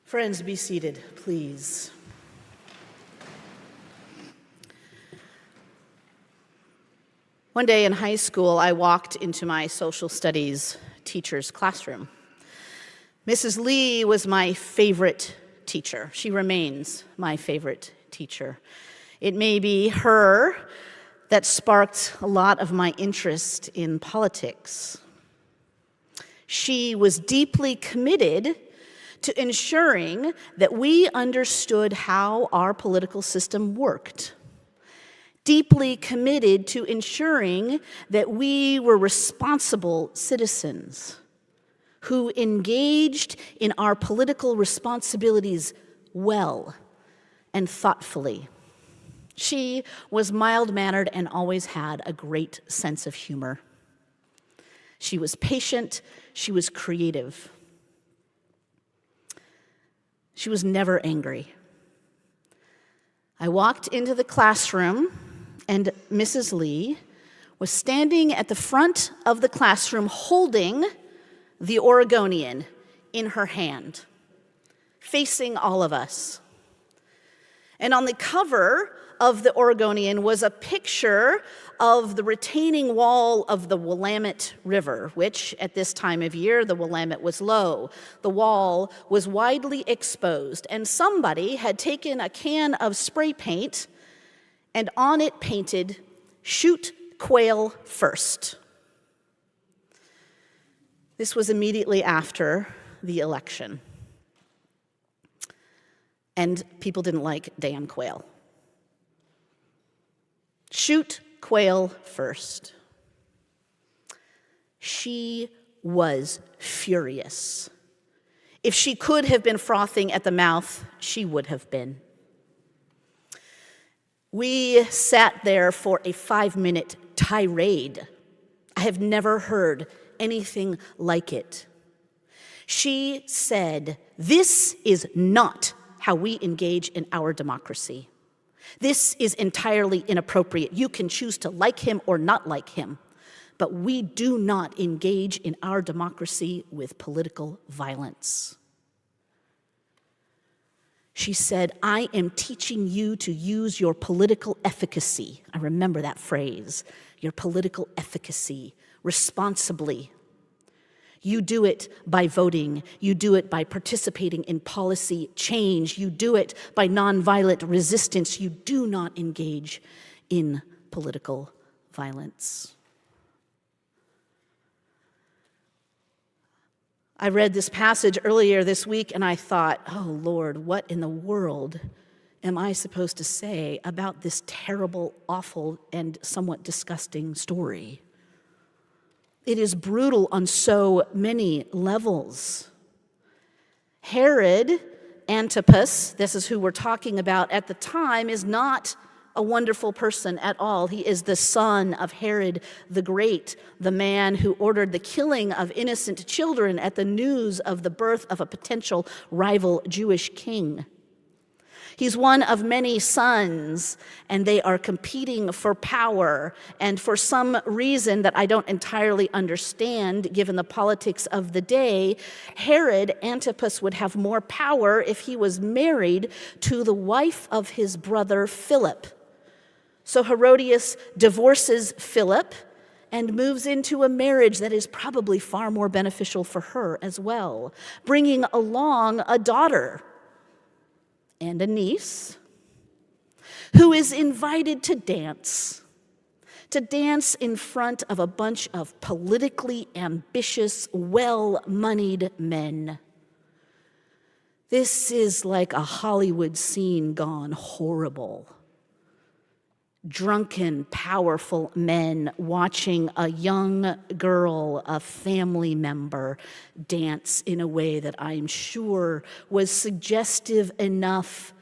Friends, be seated, please. One day in high school, I walked into my social studies teacher's classroom. Mrs. Lee was my favorite teacher. She remains my favorite teacher. It may be her that sparked a lot of my interest in politics. She was deeply committed to ensuring that we understood how our political system worked, deeply committed to ensuring that we were responsible citizens who engaged in our political responsibilities well and thoughtfully. She was mild-mannered and always had a great sense of humor. She was patient, she was creative. She was never angry. I walked into the classroom, and Mrs. Lee was standing at the front of the classroom holding the Oregonian in her hand, facing all of us. And on the cover of the Oregonian was a picture of the retaining wall of the Willamette River, which at this time of year, the Willamette was low. The wall was widely exposed, and somebody had taken a can of spray paint and on it painted, "Shoot quail first." This was immediately after the election. And people didn't like damn quail. Shoot quail first. She was furious. If she could have been frothing at the mouth, she would have been. We sat there for a 5-minute tirade. I have never heard anything like it. She said, "This is not how we engage in our democracy. This is entirely inappropriate. You can choose to like him or not like him, but we do not engage in our democracy with political violence." She said, "I am teaching you to use your political efficacy." I remember that phrase, your political efficacy, responsibly. You do it by voting. You do it by participating in policy change. You do it by nonviolent resistance. You do not engage in political violence. I read this passage earlier this week and I thought, oh Lord, what in the world am I supposed to say about this terrible, awful, and somewhat disgusting story? It is brutal on so many levels. Herod Antipas, this is who we're talking about at the time, is not a wonderful person at all. He is the son of Herod the Great, the man who ordered the killing of innocent children at the news of the birth of a potential rival Jewish king. He's one of many sons, and they are competing for power. And for some reason that I don't entirely understand, given the politics of the day, Herod Antipas would have more power if he was married to the wife of his brother Philip. So Herodias divorces Philip and moves into a marriage that is probably far more beneficial for her as well, bringing along a daughter and a niece, who is invited to dance in front of a bunch of politically ambitious, well-moneyed men. This is like a Hollywood scene gone horrible. Drunken, powerful men watching a young girl, a family member, dance in a way that I'm sure was suggestive enough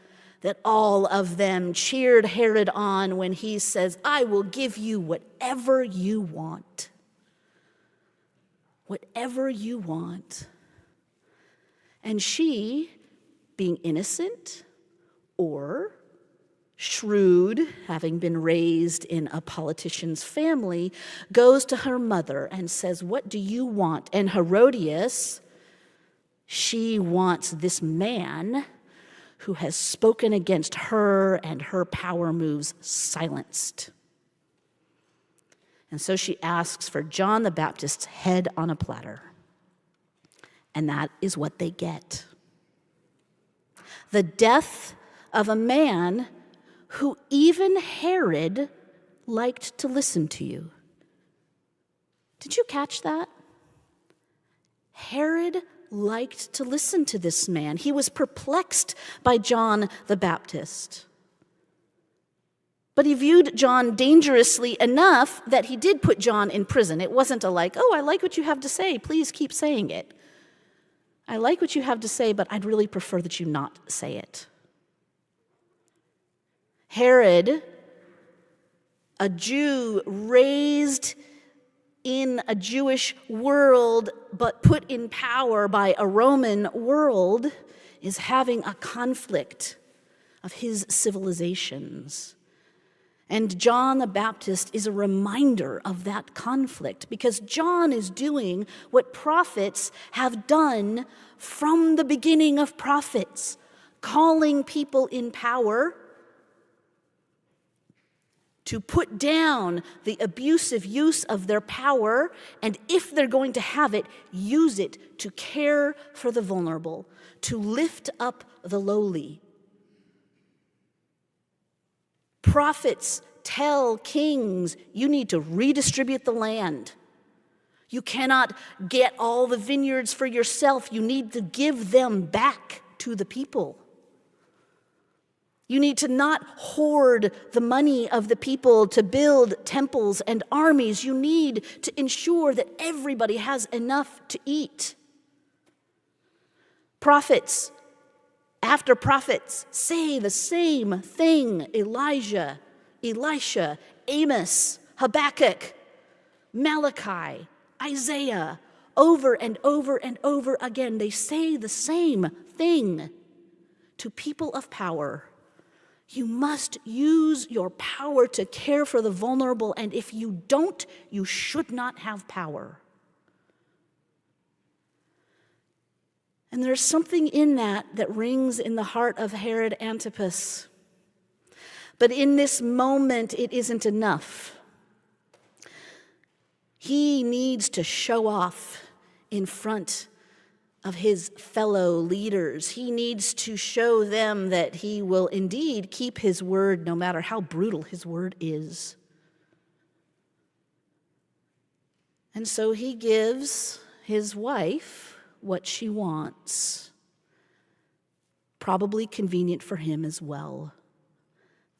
that all of them cheered Herod on when he says, "I will give you whatever you want." Whatever you want. And she, being innocent or shrewd, having been raised in a politician's family, goes to her mother and says, "What do you want?" And Herodias She wants this man who has spoken against her and her power moves silenced. And so she asks for John the Baptist's head on a platter. And that is what they get. The death of a man who even Herod liked to listen to you. Did you catch that? Herod liked to listen to this man. He was perplexed by John the Baptist. But he viewed John dangerously enough that he did put John in prison. It wasn't a like, oh, I like what you have to say, please keep saying it. I like what you have to say, but I'd really prefer that you not say it. Herod, a Jew raised in a Jewish world, but put in power by a Roman world, is having a conflict of his civilizations. And John the Baptist is a reminder of that conflict, because John is doing what prophets have done from the beginning of prophets, calling people in power to put down the abusive use of their power, and if they're going to have it, use it to care for the vulnerable, to lift up the lowly. Prophets tell kings, you need to redistribute the land. You cannot get all the vineyards for yourself. You need to give them back to the people. You need to not hoard the money of the people to build temples and armies. You need to ensure that everybody has enough to eat. Prophets after prophets say the same thing. Elijah, Elisha, Amos, Habakkuk, Malachi, Isaiah, over and over and over again. They say the same thing to people of power. You must use your power to care for the vulnerable, and if you don't, you should not have power. And there's something in that rings in the heart of Herod Antipas. But in this moment, it isn't enough. He needs to show off in front of his fellow leaders. He needs to show them that he will indeed keep his word, no matter how brutal his word is. And so he gives his wife what she wants, probably convenient for him as well.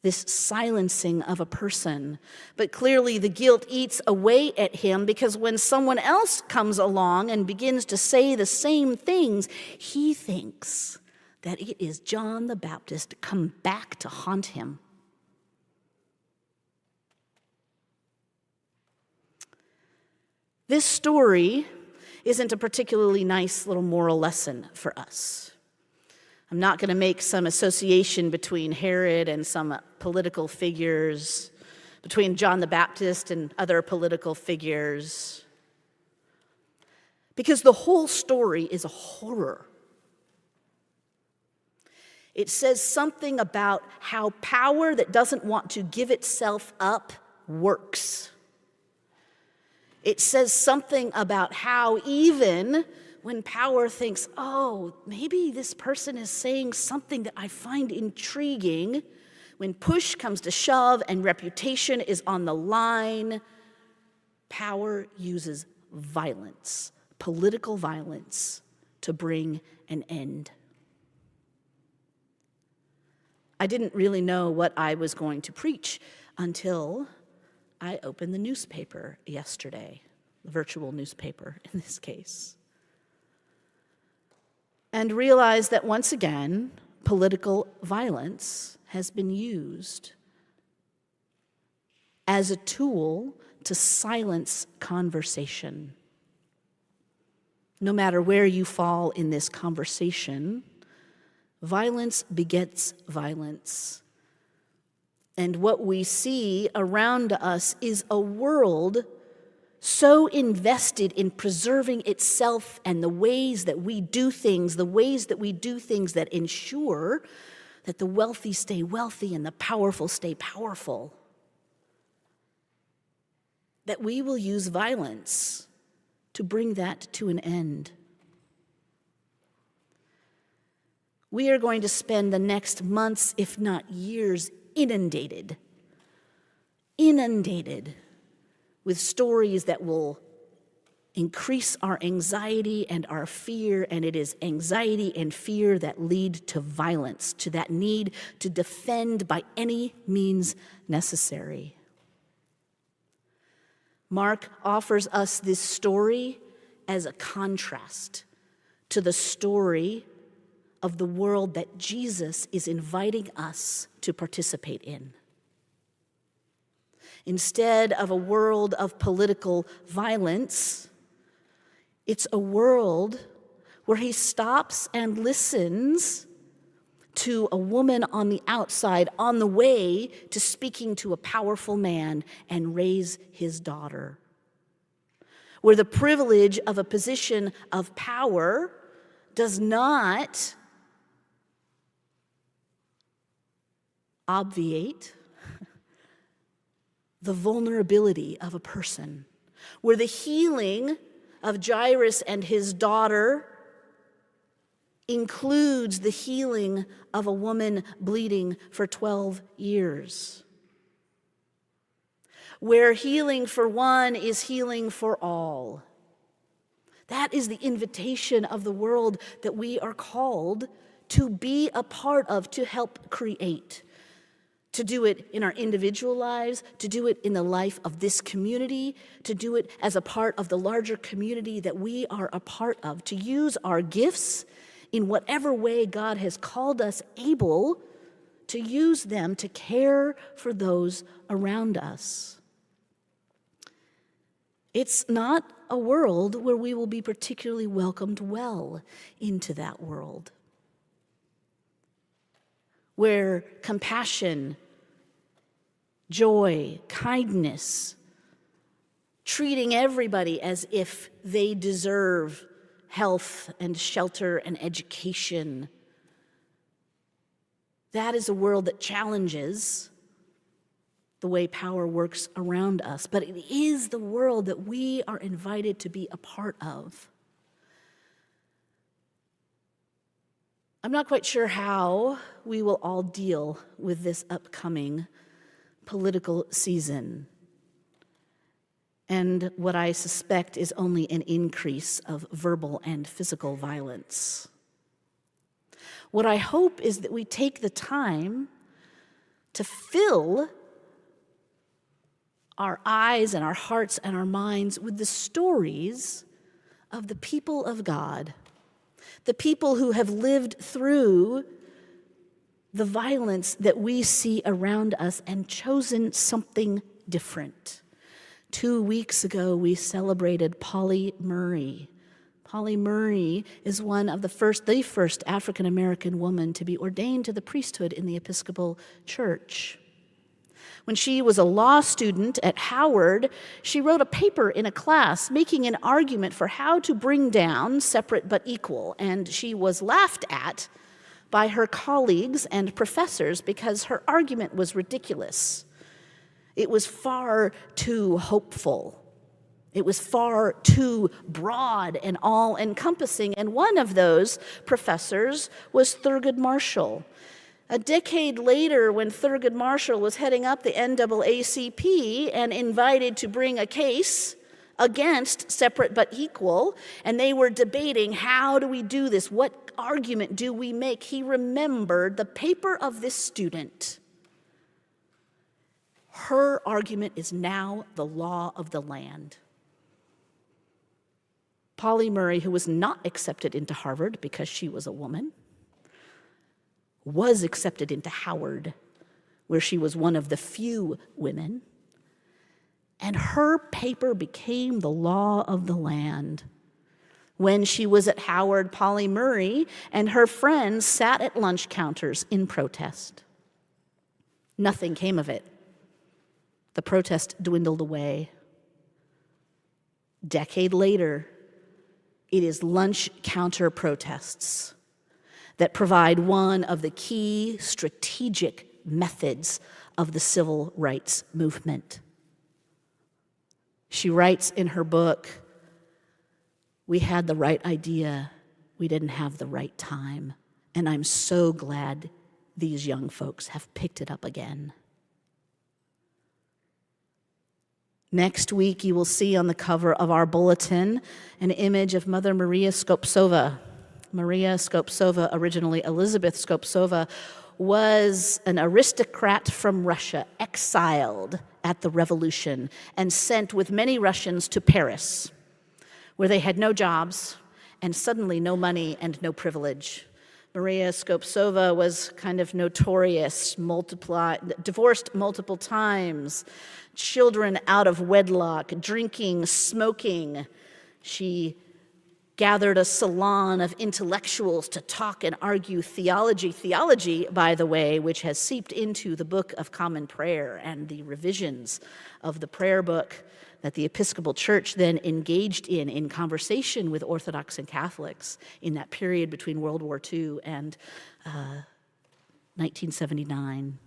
This silencing of a person. But clearly the guilt eats away at him, because when someone else comes along and begins to say the same things, he thinks that it is John the Baptist come back to haunt him. This story isn't a particularly nice little moral lesson for us. I'm not going to make some association between Herod and some political figures, between John the Baptist and other political figures, because the whole story is a horror. It says something about how power that doesn't want to give itself up works. It says something about how even when power thinks, oh, maybe this person is saying something that I find intriguing, when push comes to shove and reputation is on the line, power uses violence, political violence, to bring an end. I didn't really know what I was going to preach until I opened the newspaper yesterday, the virtual newspaper in this case, and realized that once again, political violence has been used as a tool to silence conversation. No matter where you fall in this conversation, violence begets violence. And what we see around us is a world so invested in preserving itself and the ways that we do things, that ensure that the wealthy stay wealthy and the powerful stay powerful, that we will use violence to bring that to an end. We are going to spend the next months, if not years, inundated with stories that will increase our anxiety and our fear, and it is anxiety and fear that lead to violence, to that need to defend by any means necessary. Mark offers us this story as a contrast to the story of the world that Jesus is inviting us to participate in. Instead of a world of political violence, it's a world where he stops and listens to a woman on the outside on the way to speaking to a powerful man and raise his daughter. Where the privilege of a position of power does not obviate the vulnerability of a person, where the healing of Jairus and his daughter includes the healing of a woman bleeding for 12 years, where healing for one is healing for all. That is the invitation of the world that we are called to be a part of, to help create. To do it in our individual lives, to do it in the life of this community, to do it as a part of the larger community that we are a part of, to use our gifts in whatever way God has called us able to use them to care for those around us. It's not a world where we will be particularly welcomed well into that world, where compassion, joy, kindness, treating everybody as if they deserve health and shelter and education. That is a world that challenges the way power works around us, but it is the world that we are invited to be a part of. I'm not quite sure how we will all deal with this upcoming political season, and what I suspect is only an increase of verbal and physical violence. What I hope is that we take the time to fill our eyes and our hearts and our minds with the stories of the people of God, the people who have lived through the violence that we see around us and chosen something different. 2 weeks ago, we celebrated Polly Murray. Polly Murray is one of the first African-American woman to be ordained to the priesthood in the Episcopal Church. When she was a law student at Howard, she wrote a paper in a class making an argument for how to bring down separate but equal, and she was laughed at by her colleagues and professors because her argument was ridiculous. It was far too hopeful. It was far too broad and all-encompassing, and one of those professors was Thurgood Marshall. A decade later, when Thurgood Marshall was heading up the NAACP and invited to bring a case against separate but equal, and they were debating, how do we do this? What argument do we make? He remembered the paper of this student. Her argument is now the law of the land. Polly Murray, who was not accepted into Harvard because she was a woman, was accepted into Howard, where she was one of the few women, and her paper became the law of the land. When she was at Howard, Polly Murray and her friends sat at lunch counters in protest. Nothing came of it. The protest dwindled away. Decade later, it is lunch counter protests that provide one of the key strategic methods of the civil rights movement. She writes in her book, "We had the right idea, we didn't have the right time, and I'm so glad these young folks have picked it up again." Next week, you will see on the cover of our bulletin an image of Mother Maria Skoptsova. Maria Skoptsova, originally Elizabeth Skoptsova, was an aristocrat from Russia, exiled at the revolution and sent with many Russians to Paris, where they had no jobs and suddenly no money and no privilege. Maria Skoptsova was kind of notorious, divorced multiple times, children out of wedlock, drinking, smoking. She gathered a salon of intellectuals to talk and argue theology. Theology, by the way, which has seeped into the Book of Common Prayer and the revisions of the prayer book that the Episcopal Church then engaged in conversation with Orthodox and Catholics in that period between World War II and 1979.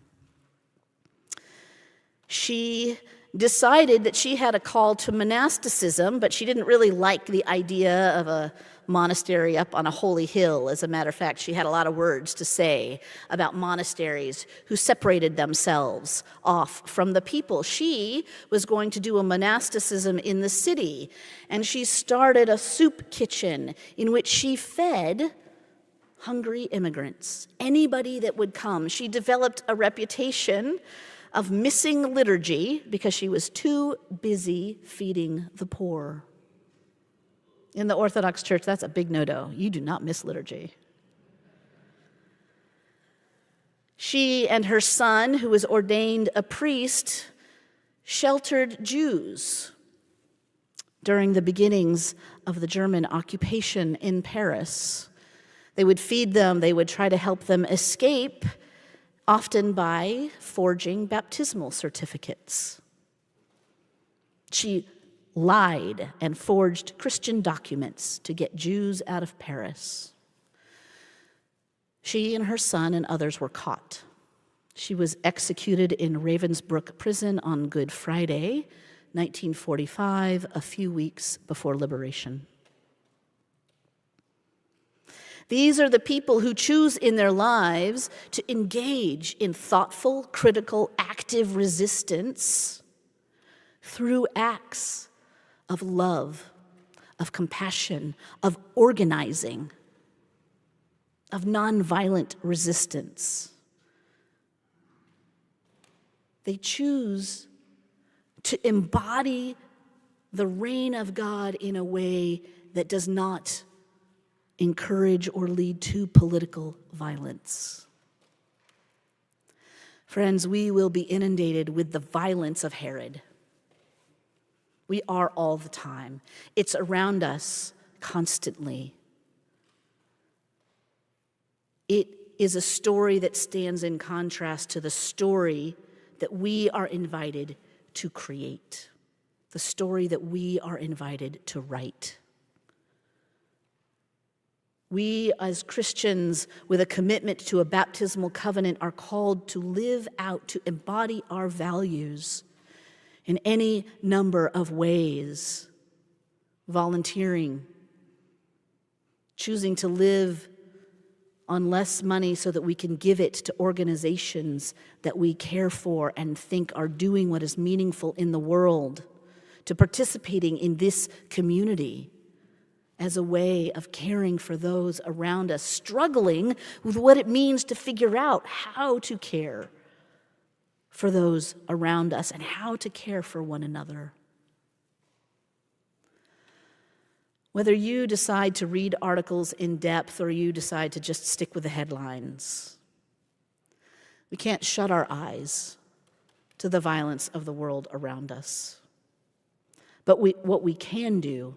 She decided that she had a call to monasticism, but she didn't really like the idea of a monastery up on a holy hill. As a matter of fact, she had a lot of words to say about monasteries who separated themselves off from the people. She was going to do a monasticism in the city, and she started a soup kitchen in which she fed hungry immigrants, anybody that would come. She developed a reputation of missing liturgy because she was too busy feeding the poor. In the Orthodox Church, that's a big no-no. You do not miss liturgy. She and her son, who was ordained a priest, sheltered Jews during the beginnings of the German occupation in Paris. They would feed them, they would try to help them escape, often by forging baptismal certificates. She lied and forged Christian documents to get Jews out of Paris. She and her son and others were caught. She was executed in Ravensbrück prison on Good Friday, 1945, a few weeks before liberation. These are the people who choose in their lives to engage in thoughtful, critical, active resistance through acts of love, of compassion, of organizing, of nonviolent resistance. They choose to embody the reign of God in a way that does not encourage or lead to political violence. Friends, we will be inundated with the violence of Herod. We are all the time. It's around us constantly. It is a story that stands in contrast to the story that we are invited to create, the story that we are invited to write. We, as Christians, with a commitment to a baptismal covenant, are called to live out, to embody our values in any number of ways. Volunteering, choosing to live on less money so that we can give it to organizations that we care for and think are doing what is meaningful in the world, to participating in this community as a way of caring for those around us, struggling with what it means to figure out how to care for those around us and how to care for one another. Whether you decide to read articles in depth or you decide to just stick with the headlines, we can't shut our eyes to the violence of the world around us. But what we can do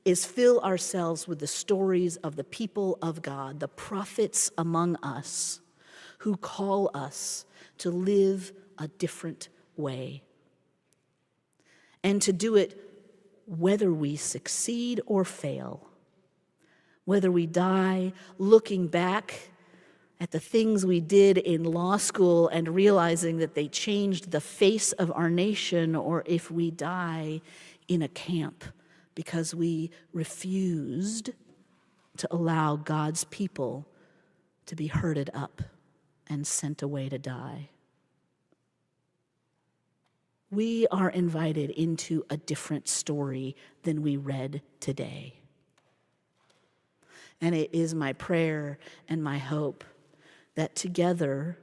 is fill ourselves with the stories of the people of God, the prophets among us, who call us to live a different way, and to do it whether we succeed or fail, whether we die looking back at the things we did in law school and realizing that they changed the face of our nation, or if we die in a camp because we refused to allow God's people to be herded up and sent away to die. We are invited into a different story than we read today. And it is my prayer and my hope that together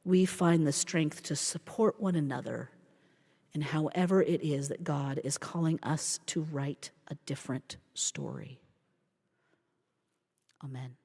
we find the strength to support one another in however it is that God is calling us to write a different story. Amen.